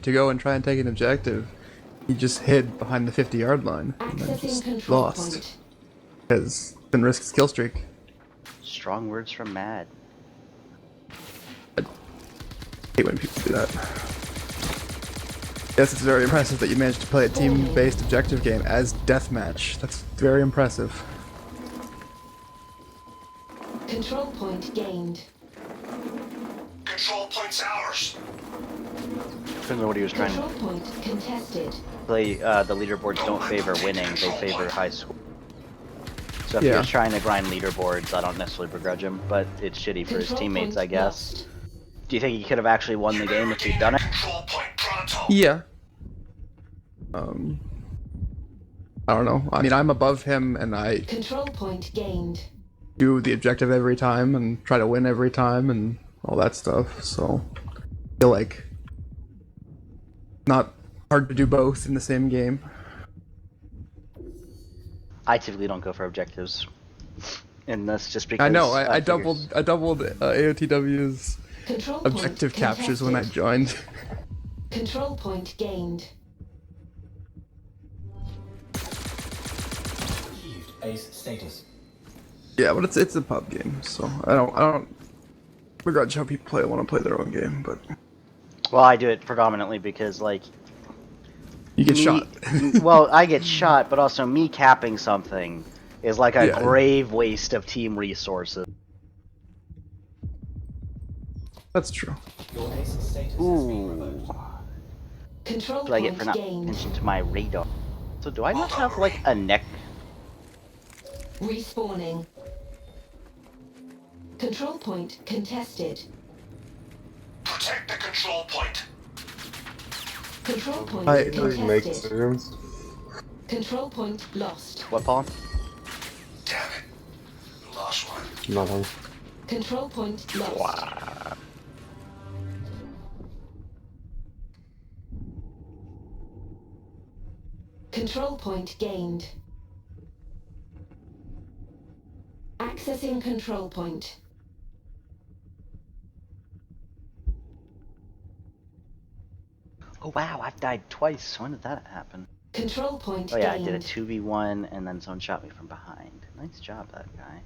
to go and try and take an objective, he just hid behind the 50-yard line and then just lost. Because didn't risk his kill streak. Strong words from Mad. I hate when people do that. Yes, it's very impressive that you managed to play a team-based objective game as deathmatch. That's very impressive. Control point gained. Control point's ours. Depends on what he was trying Control to point contested. play. The leaderboards don't favor winning; they favor high score. So if he Yeah. was trying to grind leaderboards, I don't necessarily begrudge him, but it's shitty for his Control teammates, point I guess. lost. Do you think he could have actually won the game if he'd done it? Control point pronto. Yeah. I don't know. I mean, I'm above him, and I Control point gained. do the objective every time and try to win every time and all that stuff. So I feel like not hard to do both in the same game. I typically don't go for objectives, and that's just because I know. I figures- doubled AOTW's Control point objective captures when I contested. joined. Control point gained. Achieved ace status. Yeah, but it's a pub game, so I don't begrudge how people want to play their own game, but Well, I do it predominantly because, like, you get me- shot. well, I get shot, but also me capping something is like a Yeah. grave waste of team resources. That's true. Your ace status has been revoked. Control What do I get point for not gained. attention to my radar? So do I not have like a neck? Respawning. Control point contested. Protect the control point. Control point I- Doesn't make contested. sense. Control point lost. What, Paul? Damn it. Lost one. Nothing. Control point lost. Control point gained. Accessing control point. Oh wow, I've died twice. When did that happen? Control point Oh yeah, I gained. did a 2v1 and then someone shot me from behind. Nice job, that guy.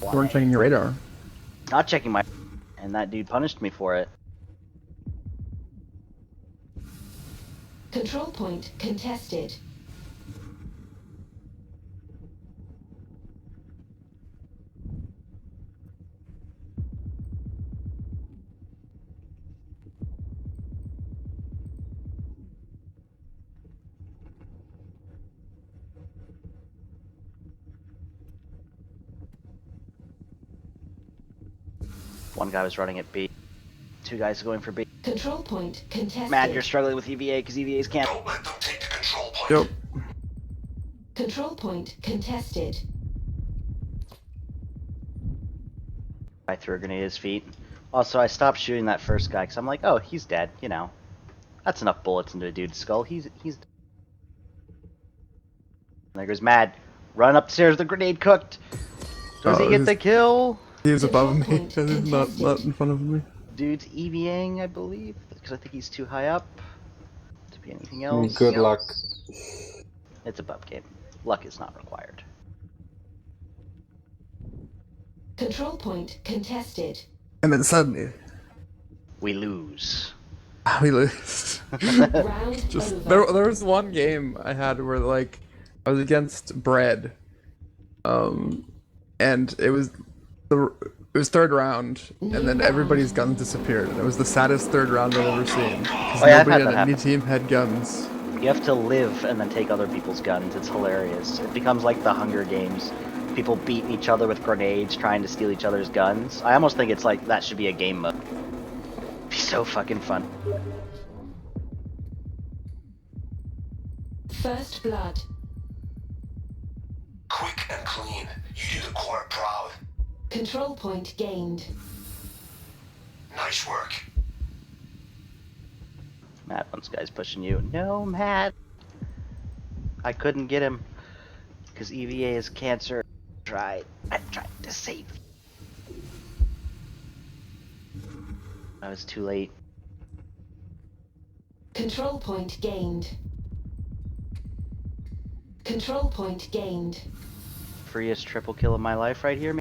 You weren't checking your radar. Not checking my... And that dude punished me for it. Control point contested. One guy was running at B. Two guys going for B. Control point contested. Mad, you're struggling with EVA because EVAs can't... Don't let them take the control point. Yep. Control point contested. I threw a grenade at his feet. Also, I stopped shooting that first guy because I'm like, oh, he's dead, you know. That's enough bullets into a dude's skull. He's... There goes Mad. Run upstairs, the grenade cooked. Does he Oh, get he's- the kill? He was above me, Control point he's not contested. in front of me. Dude's EVAing, I believe, because I think he's too high up to be anything else. Good luck. It's a bub game. Luck is not required. Control point contested. And then suddenly, We lose. we lose. Round Just over. there was one game I had where like I was against Bread, and it was third round, and then everybody's guns disappeared, and it was the saddest third round I've ever seen. 'Cause Oh, yeah, I've nobody had on that any happen. team had guns. You have to live and then take other people's guns. It's hilarious. It becomes like the Hunger Games. People beating each other with grenades, trying to steal each other's guns. I almost think it's like that should be a game mode. It'd be so fucking fun. First blood. Quick and clean. You do the court proud. Control point gained. Nice work. Matt, once guy's pushing you. No, Matt. I couldn't get him because EVA is cancer. I tried to save you. I was too late. Control point gained. Control point gained. Freest triple kill of my life right here.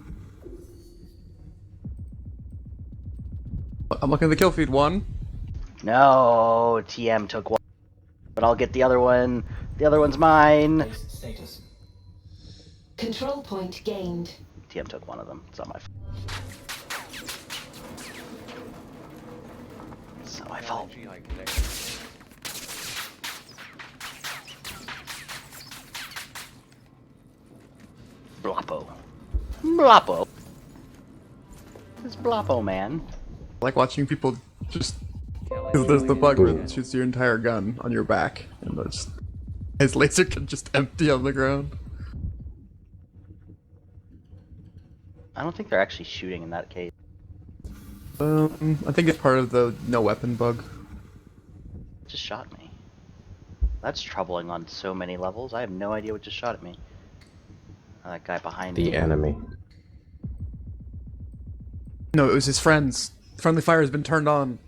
I'm looking at the kill feed. 1. No, TM took one, but I'll get the other one. The other one's mine. Base status. Control point gained. TM took one of them. It's not my fault. It's not my fault. Bloppo. Bloppo. It's Bloppo, man. I like watching people just... Because there's the bug where it shoots your entire gun on your back, and just... His laser can just empty on the ground. I don't think they're actually shooting in that case. I think it's part of the no weapon bug. It just shot me. That's troubling on so many levels. I have no idea what just shot at me. Oh, that guy behind me. The enemy. No, it was his friends. Friendly fire has been turned on.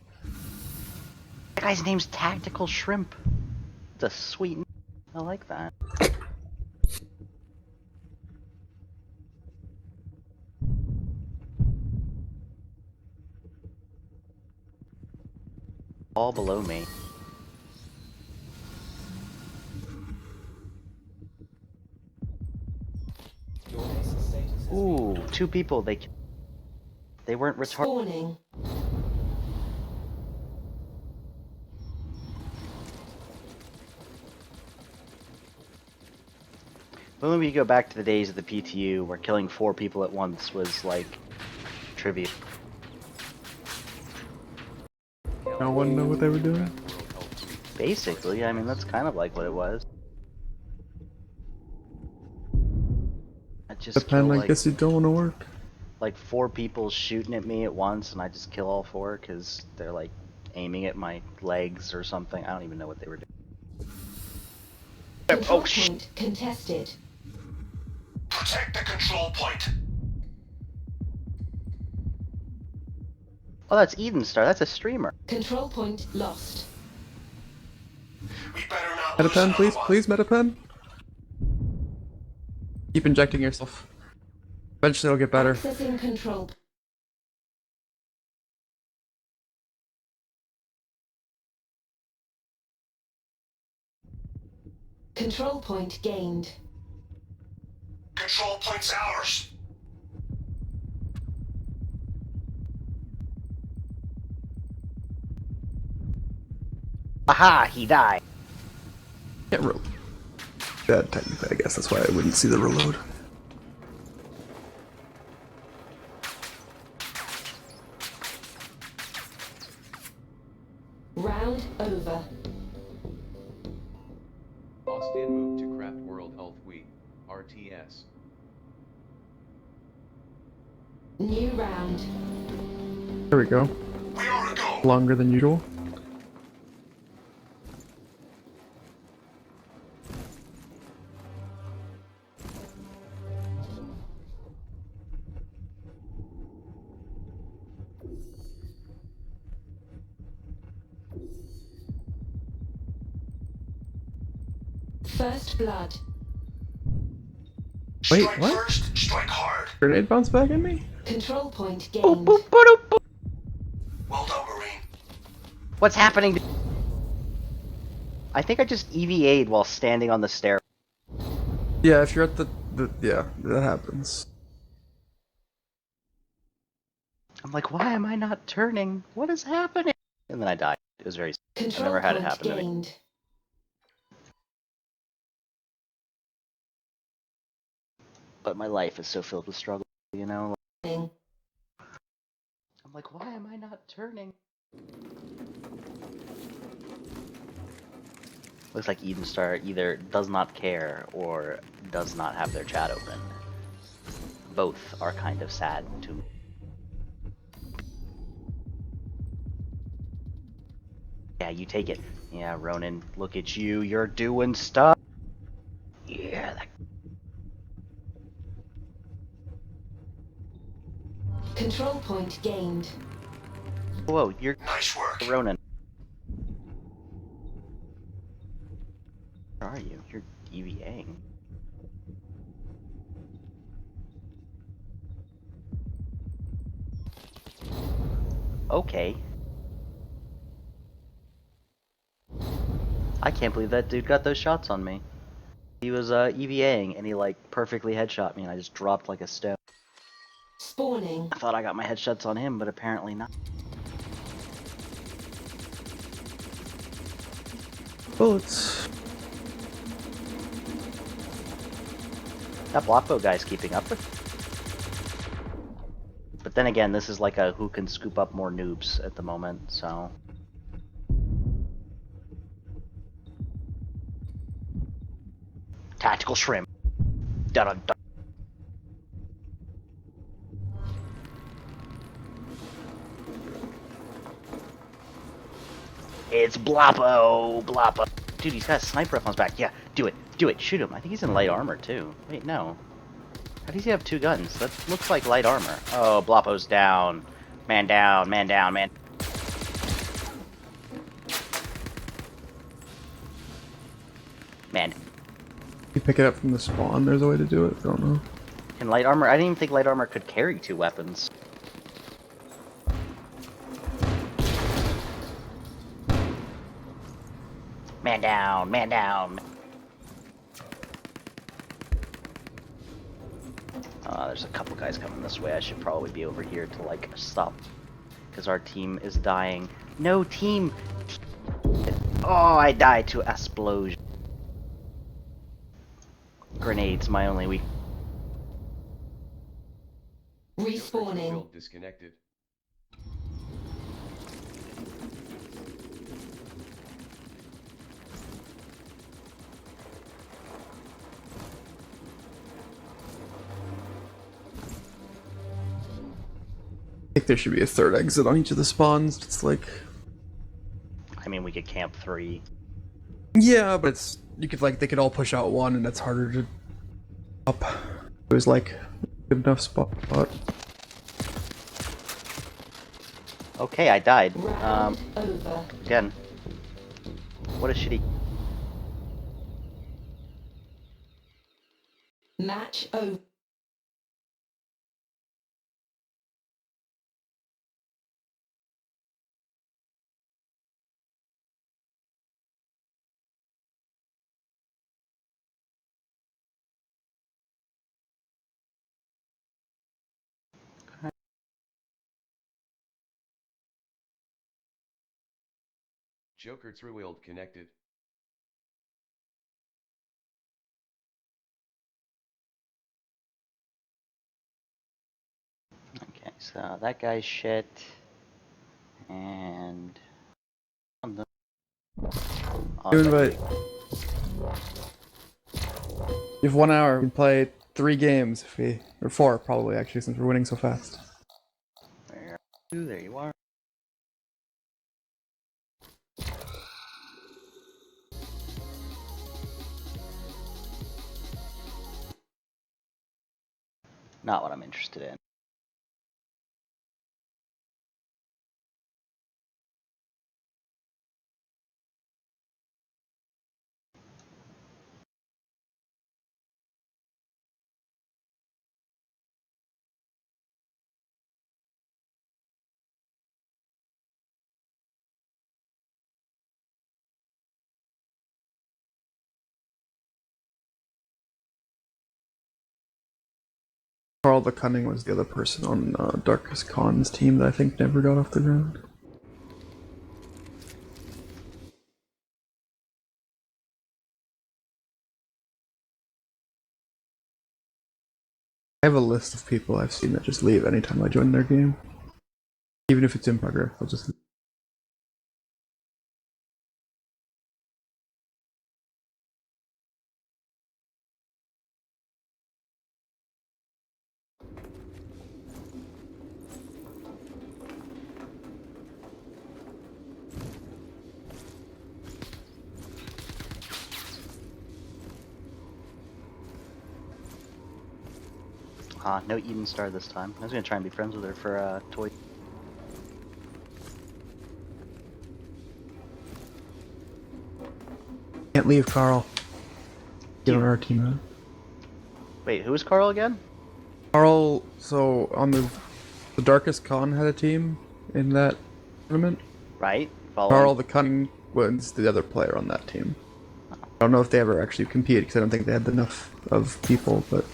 That guy's name's Tactical Shrimp. It's a sweet name. I like that. All below me. Your base status has Ooh, 2 people. They weren't retarded. Spawning. When we go back to the days of the PTU where killing 4 people at once was like trivia. No one knew what they were doing. Basically, I mean that's kind of like what it was. I just But kill then I guess you don't want to work. like 4 people shooting at me at once, and I just kill all 4 because they're like aiming at my legs or something. I don't even know what they were doing. Control Oh shit! point contested. Protect the control point. Oh, that's Eden Star. That's a streamer. Control point lost. We better not lose Metapen, another please, one. please, Metapen. Keep injecting yourself. Eventually it'll get better. Accessing control. Control point gained. Control point's ours. Aha! He died. Can't reload. Dead, technically, I guess. That's why I wouldn't see the reload. Round over. Austin moved to Craft World Health Week, RTS. New round. There we go. We are to go. Longer than usual. First blood. Wait, Strike what? first, strike hard. Grenade bounce back at me? Control point Boop, gained. boop, boop, boop. Well done, Marine. What's happening? I think I just EVA'd while standing on the stair. Yeah, if you're at the yeah, that happens. I'm like, why am I not turning? What is happening? And then I died. It was very. Control never had it point happen to me. gained. But my life is so filled with struggle, you know? Ing. I'm like, why am I not turning? Looks like Eden Star either does not care or does not have their chat open. Both are kind of sad to me. Yeah, you take it. Yeah, Ronan, look at you. You're doing stuff. Yeah, that... Control point gained. Whoa, you're Nice work. Ronan. Where are you? You're EVAing. Okay. I can't believe that dude got those shots on me. He was EVAing and he like perfectly headshot me and I just dropped like a stone. Spawning. I thought I got my headshots on him, but apparently not. Bullets. That Blockbow guy's keeping up with. But then again, this is like a who can scoop up more noobs at the moment, so. Tactical shrimp. Dun dun dun. It's Bloppo! Bloppo! Dude, he's got a sniper up on his back. Yeah, do it. Do it. Shoot him. I think he's in light armor, too. Wait, no. How does he have two guns? That looks like light armor. Oh, Bloppo's down. Man down, man down, man. Man. You pick it up from the spawn, there's a way to do it, I don't know. In light armor? I didn't even think light armor could carry two weapons. Man down, man down. There's a couple guys coming this way. I should probably be over here to, like, stop. Because our team is dying. No, team! Oh, I died to explosion. Grenades, my only weak. Respawning. Build disconnected. I think there should be a third exit on each of the spawns. It's like, I mean, we could camp 3. yeah, but it's you could like they could all push out one, and it's harder to up. It was like good enough spot. Okay, I died. Round over. Again. What a shitty. Match over. Joker Truwild connected. Okay, so that guy's shit. And. You invite. You have 1 hour. You can play 3 games if we, or 4 probably actually, since we're winning so fast. There you are. Not what I'm interested in. Carl the Cunning was the other person on Darkest Khan's team that I think never got off the ground. I have a list of people I've seen that just leave anytime I join their game. Even if it's in progress, I'll just leave. No Eden Star this time. I was gonna try and be friends with her for toy. Can't leave, Carl. Get on our team now. Wait, who was Carl again? Carl, so on the Darkest Con had a team in that tournament. Right? Following. Carl the Cunning was the other player on that team. I don't know if they ever actually competed because I don't think they had enough of people, but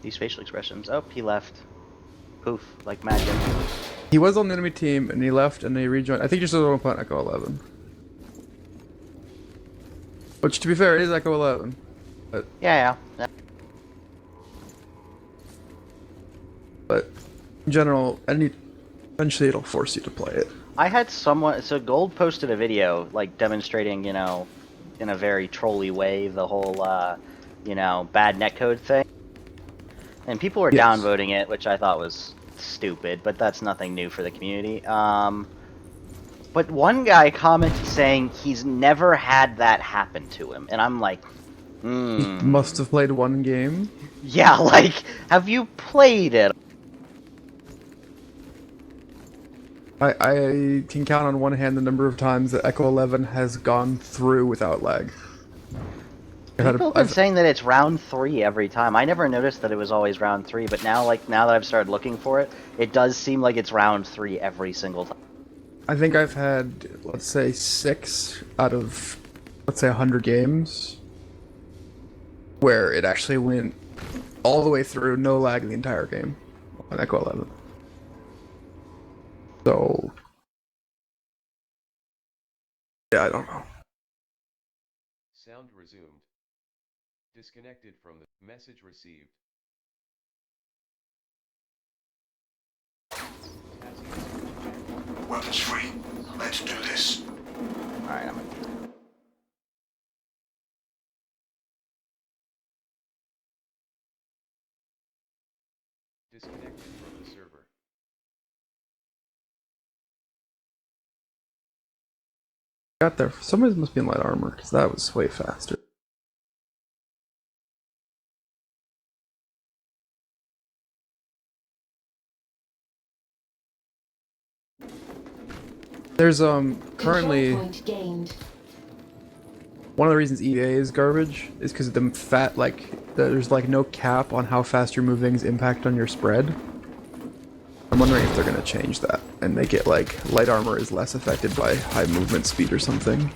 These facial expressions. Oh, he left. Poof, like magic. he was on the enemy team and he left and he rejoined. I think you're still on Planet Echo 11. Which, to be fair, it is Echo 11. Yeah. But in general, eventually it'll force you to play it. I had someone. So Gold posted a video like demonstrating, you know, in a very trolly way, the whole, you know, bad netcode thing. And people were Yes. downvoting it, which I thought was stupid, but that's nothing new for the community. But one guy commented saying he's never had that happen to him, and I'm like, He must have played one game. yeah, like, have you played it? I can count on one hand the number of times that Echo 11 has gone through without lag. People have been saying that it's round 3 every time. I never noticed that it was always round 3, but now, like, now that I've started looking for it, it does seem like it's round 3 every single time. I think I've had, let's say, 6 out of, let's say, 100 games where it actually went all the way through, no lag the entire game on Echo 11. So, yeah, I don't know. Sound resumed. Disconnected from the message received. Weapons free. Let's do this. Alright, I'm Disconnected from the server. Got there. For some reason, it must be in light armor because that was way faster. There's currently Control point gained. one of the reasons EA is garbage is because the fat there's like no cap on how fast your movings impact on your spread. I'm wondering if they're gonna change that and make it like light armor is less affected by high movement speed or something.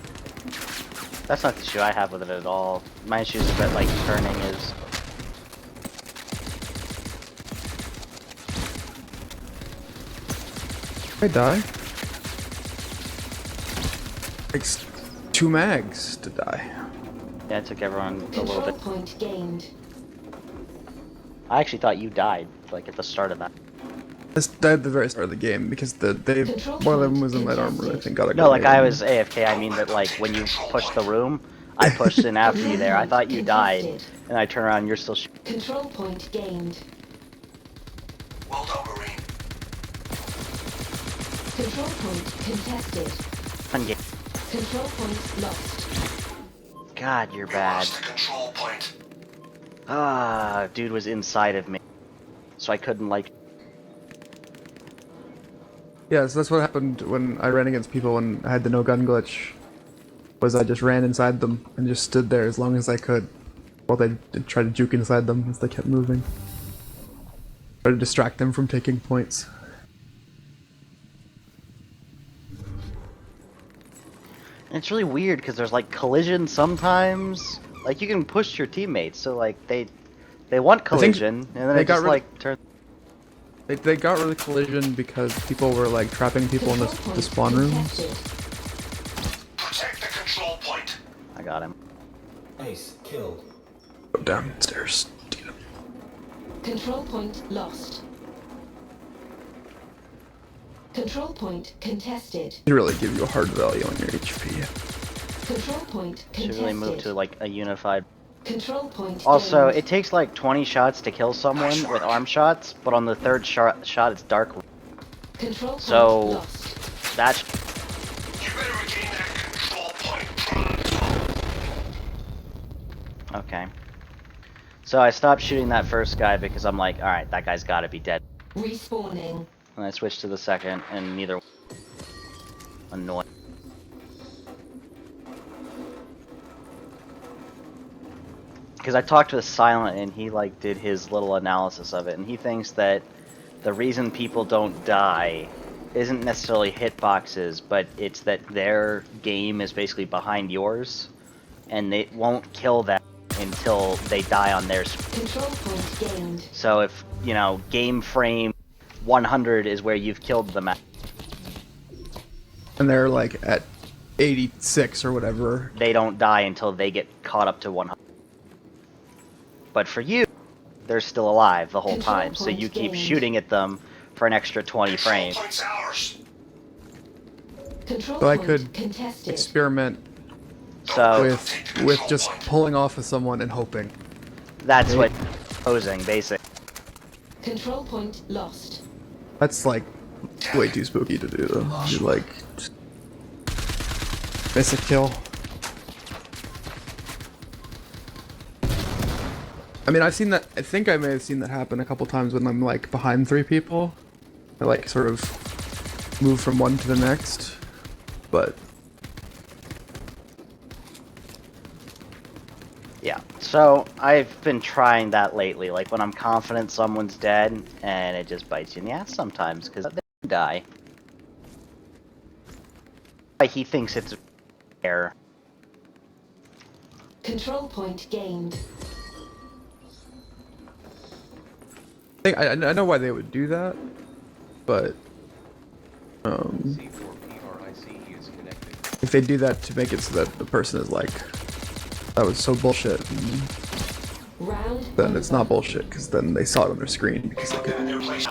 That's not the issue I have with it at all. My issue is that, like, turning is... I die. Takes 2 mags to die. Yeah, it took everyone a little Control bit. point gained. I actually thought you died, like, at the start of that. I died at the very start of the game because one of them was in light armor. I think got a No, like, grenade. I was AFK, I mean that, like, when you pushed the room, I pushed in after you there. I thought you died, and I turn around and you're still shooting. Control point gained. Well done, Marine. Control point contested. Control point lost. God, you're We bad. lost the control point. Ah, dude was inside of me. So I couldn't, like... Yeah, so that's what happened when I ran against people when I had the no gun glitch. Was I just ran inside them and just stood there as long as I could while they tried to juke inside them as they kept moving. Try to distract them from taking points. And it's really weird because there's, like, collision sometimes. Like, you can push your teammates, so, like, they want collision, and then they it got just, rid of- like, turns... They got rid of collision because people were like trapping people in the spawn rooms. contested. Protect the control point. I got him. Ace killed. Go downstairs. Control point lost. Control point contested. They really give you a hard value on your HP. Control point Should contested. really move to, like, a unified... Control point Also, gained. it takes, like, 20 shots to kill someone with arm shots, but on the third shot it's dark. Control point So... lost. That's... You better regain that control point. Okay. So I stopped shooting that first guy because I'm like, alright, that guy's gotta be dead. Respawning. And I switched to the second, and neither... annoying. Because I talked with Silent and he like did his little analysis of it, and he thinks that the reason people don't die isn't necessarily hitboxes, but it's that their game is basically behind yours, and they won't kill them until they die on their screen. Control point gained. So if, you know, game frame 100 is where you've killed them at, And they're like at 86 or whatever. they don't die until they get caught up to 100. But for you, they're still alive the whole Control time, so point you keep gained. shooting at them for an extra 20 Control frames. point's ours. Control So I point could contested. experiment So with just pulling off of someone and hoping. that's what posing, basically. Control point lost. That's like way too spooky to do though. You like just miss a kill. I mean, I've seen that. I think I may have seen that happen a couple times when I'm like behind 3 people. I like sort of move from one to the next, but Yeah, so I've been trying that lately, like when I'm confident someone's dead, and it just bites you in the ass sometimes, because they die. He thinks it's fair. Control point gained. I know why they would do that, but C4PRIC is connected. if they do that to make it so that the person is like, that was so bullshit, Round then over. it's not bullshit because then they saw it on their screen because they Get a could. new place.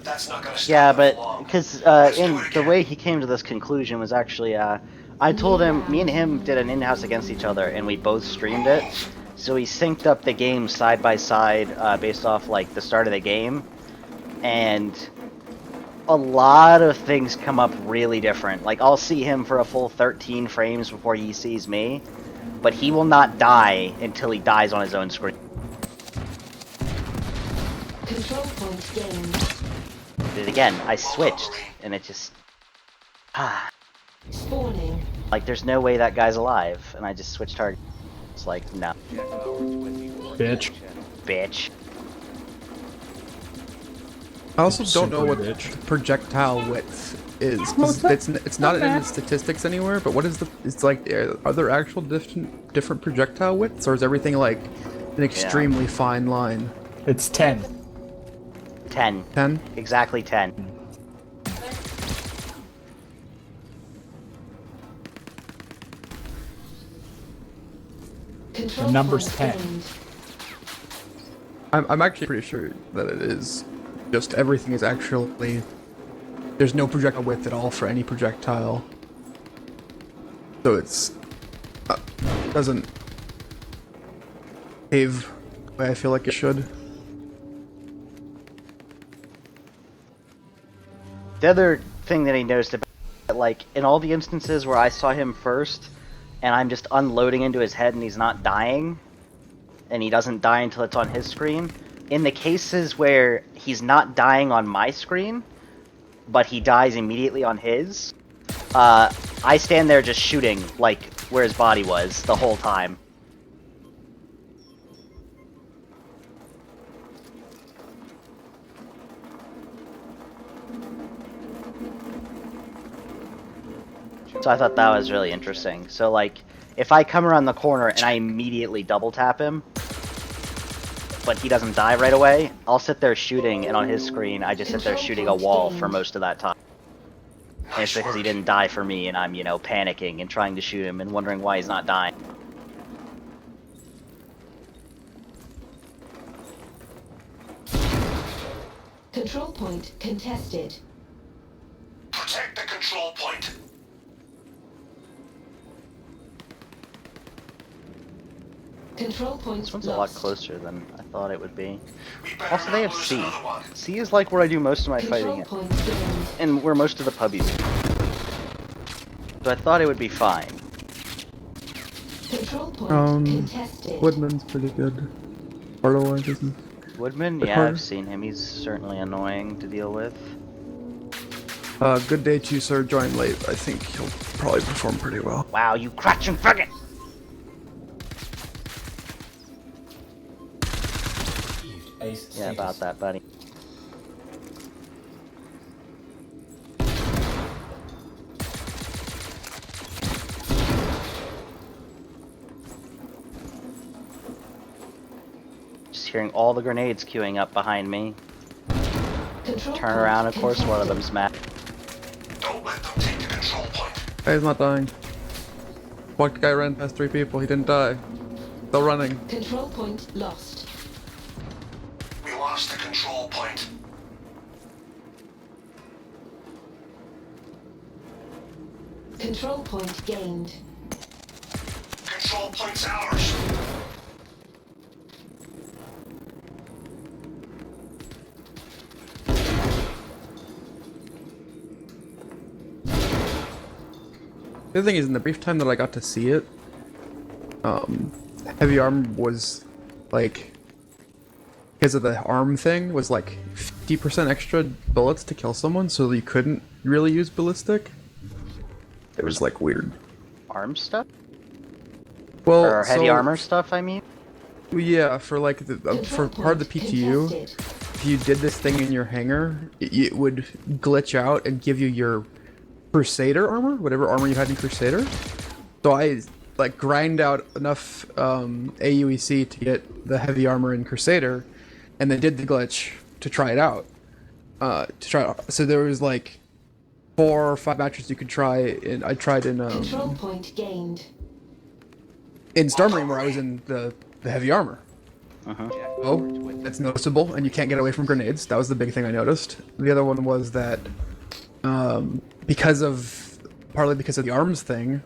That's not gonna stop Yeah, them but long. because Let's do in it the again. way he came to this conclusion was actually, I told him, me and him did an in-house against each other, and we both streamed it. So we synced up the game side by side, based off like the start of the game, and a lot of things come up really different. Like I'll see him for a full 13 frames before he sees me, but he will not die until he dies on his own screen. Control point gained. Did it again. I switched, and it just Spawning. like there's no way that guy's alive, and I just switched target. It's like no, Jet Power 24. Bitch. bitch. I also don't know Super what bitch. projectile width is. 'Cause it's not in the statistics anywhere. But what is the? It's like, are there actual different projectile widths, or is everything like an extremely fine line? It's 10. 10. 10. Exactly 10. Control The number's point 10. gained. I'm actually pretty sure that it is. Just everything is actually. There's no projectile width at all for any projectile. So it's doesn't behave the way I feel like it should. The other thing that he noticed about it, like in all the instances where I saw him first, and I'm just unloading into his head and he's not dying, and he doesn't die until it's on his screen. In the cases where he's not dying on my screen, but he dies immediately on his, I stand there just shooting, like, where his body was the whole time. So I thought that was really interesting. So, like, if I come around the corner and I immediately double tap him, but he doesn't die right away, I'll sit there shooting, and on his screen, I just sit there shooting a wall for most of that time. And it's because he didn't die for me, and I'm, you know, panicking and trying to shoot him and wondering why he's not dying. Control point contested. Protect the control point. Control point This one's lost. a lot closer than I thought it would be. We better Also, they not have lose C. another one. C is like where I do most of my Control fighting, point gained. and where most of the pubbies. So I thought it would be fine. Control point Um, contested. Woodman's pretty good. Barlow isn't. Woodman, The yeah, car- I've seen him. He's certainly annoying to deal with. Good day to you, sir. Join late. I think he'll probably perform pretty well. Wow, you crouching frickin'! Ace Yeah, status. about that, buddy. Just hearing all the grenades queuing up behind me. Control Turn point around, of course, one of contested. them's mad. Don't let them take the control point. Guy's not dying. What guy ran past 3 people? He didn't die. Still running. Control point lost. We lost the control point. Control point gained. Control point's ours. The other thing is, in the brief time that I got to see it, heavy arm was like, because of the arm thing, was like 50% extra bullets to kill someone, so you couldn't really use ballistic. It was like weird. Arm stuff? Well, Or heavy so- armor stuff, I mean? Yeah, for like the for Control part of the point PTU, contested. if you did this thing in your hangar, it would glitch out and give you your Crusader armor, whatever armor you had in Crusader. So I like grind out enough AUEC to get the heavy armor in Crusader, and then did the glitch to try it out. So there was like 4 or 5 matches you could try. And I tried Control point gained. in Star Marine where I was in the heavy armor. Oh, that's noticeable, and you can't get away from grenades. That was the big thing I noticed. The other one was that partly because of the arms thing,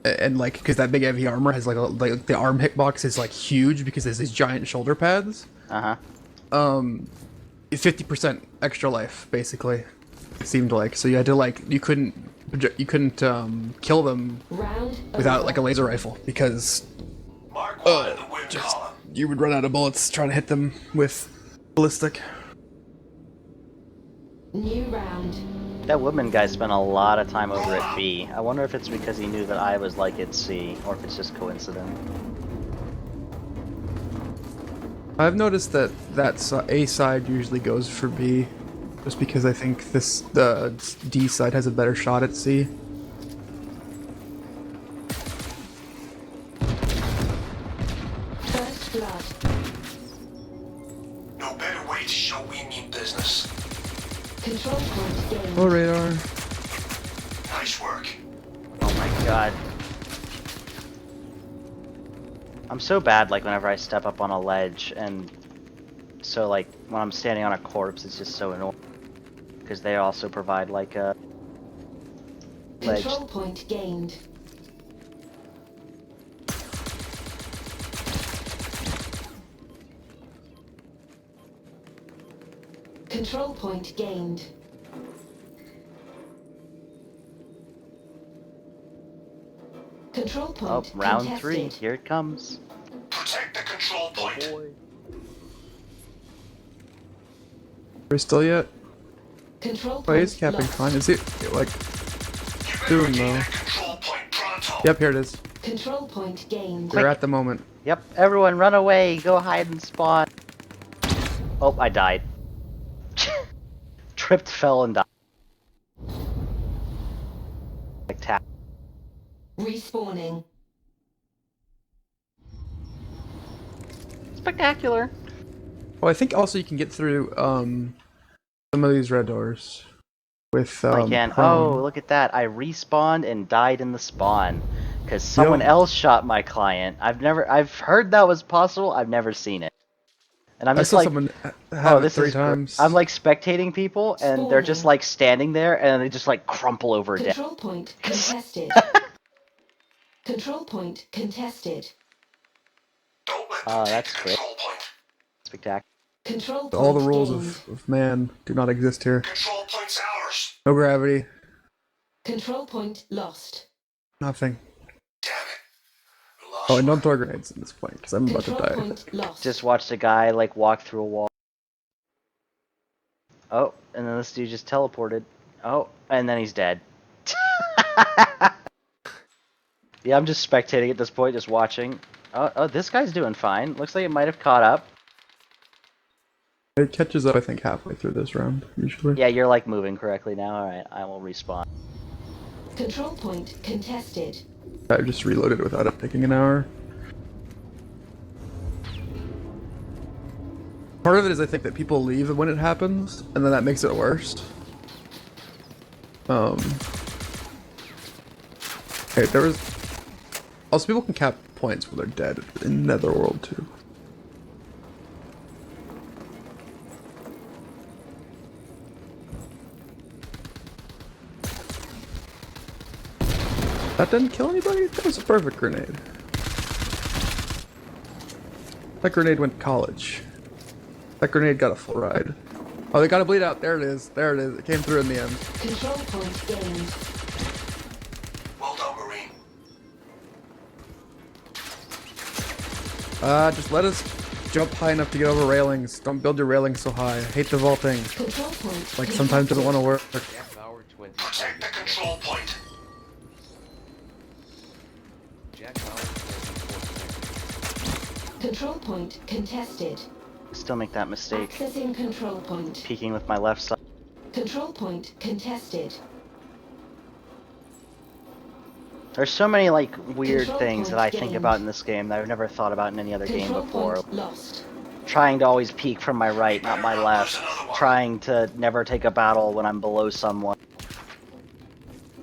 and like because that big heavy armor has like the arm hitbox is like huge because there's these giant shoulder pads. 50% extra life basically. It seemed like so you had to like you couldn't kill them Round without over. like a laser rifle because Mark 1 in the win column. you would run out of bullets trying to hit them with ballistic. New round. That Woodman guy spent a lot of time over at B. I wonder if it's because he knew that I was like at C, or if it's just coincident. I've noticed that A side usually goes for B, just because I think the D side has a better shot at C. First blood. No better way to show we mean business. Control point gained. Oh, radar. Nice work. Oh my god. I'm so bad, like, whenever I step up on a ledge, and so, like, when I'm standing on a corpse, it's just so annoying. Because they also provide, like, a ledge. Control point gained. Control point gained. Control Oh, point round contested. 3, here it comes. Protect the control point. Are we still yet? Control Oh, he's point capping lost. fine. Is he like You better doing regain though? that control point pronto. Yep, here it is. Control point gained. We're at the moment. Yep, everyone run away, go hide and spawn. Oh, I died. Tripped, fell, and died. Like tap. Respawning. Spectacular. Well, I think also you can get through some of these red doors with I can. prone. Oh, look at that. I respawned and died in the spawn. Because someone else shot my client. I've heard that was possible. I've never seen it. And I'm I just saw like, someone have oh, it this 3 is times. I'm like spectating people, and they're just Spawning. like standing there, and they just like crumple over dead. Control point contested. Control point contested. Don't let them take That's the great. control point. Spectacular. Control point All the rules gained. of man do not exist here. Control point's ours. No gravity. Control point lost. Nothing. Damn it. We lost Oh, and one. don't throw grenades at this point, because I'm about to Control die. point lost. Just watched a guy like walk through a wall. Oh, and then this dude just teleported. Oh, and then he's dead. Yeah, I'm just spectating at this point, just watching. Oh, this guy's doing fine. Looks like it might have caught up. It catches up, I think, halfway through this round, usually. Yeah, you're like moving correctly now. Alright, I will respawn. Control point contested. I just reloaded without it taking an hour. Part of it is I think that people leave when it happens, and then that makes it worse. Okay, there was... Also, people can cap points when they're dead in Netherworld, too. That didn't kill anybody? That was a perfect grenade. That grenade went to college. That grenade got a full ride. Oh, they got to bleed out. There it is. There it is. It came through in the end. Control point gained. Well done, Marine. Just let us jump high enough to get over railings. Don't build your railings so high. I hate the vaulting. Control point. Like, sometimes it doesn't want to work. Jack Bauer 20. Protect the control point. Jack Bauer 24. Control point contested. Still make that mistake. Accessing control point. Peeking with my left side. Control point contested. There's so many like weird Control things that point I think gained. about in this game that I've never thought about in any other game Control before. point lost. Trying to always peek from my right, not my left. Trying to never take a battle when I'm below someone.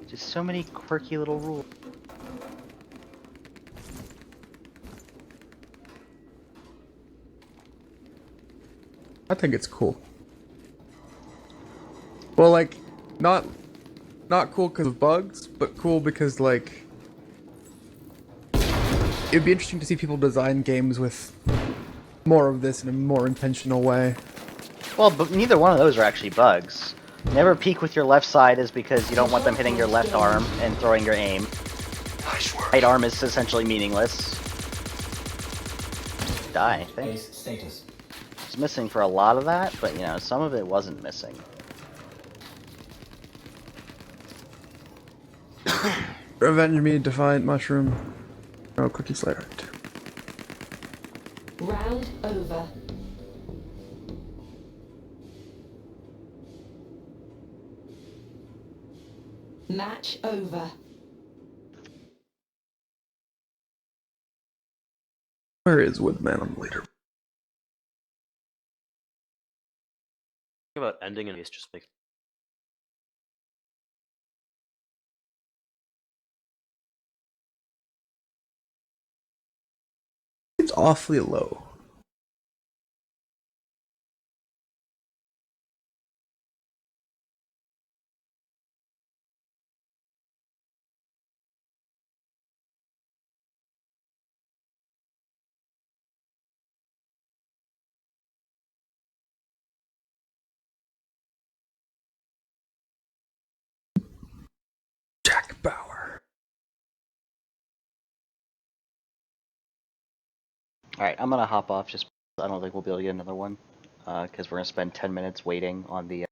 Just so many quirky little rules. I think it's cool. Well, like, not cool because of bugs, but cool because, like, it'd be interesting to see people design games with more of this in a more intentional way. Well, but neither one of those are actually bugs. Never peek with your left side is because you don't want them hitting your left arm and throwing your aim. Nice work. Right arm is essentially meaningless. Die, I think. Base status. It's missing for a lot of that, but you know, some of it wasn't missing. Revenge me, Defiant Mushroom. Oh, Cookie Slayer. Round over. Match over. Where is Woodman on the leader? About ending and it's just like It's awfully low. Jack Bauer. Alright, I'm gonna hop off just I don't think we'll be able to get another one. Because we're gonna spend 10 minutes waiting on the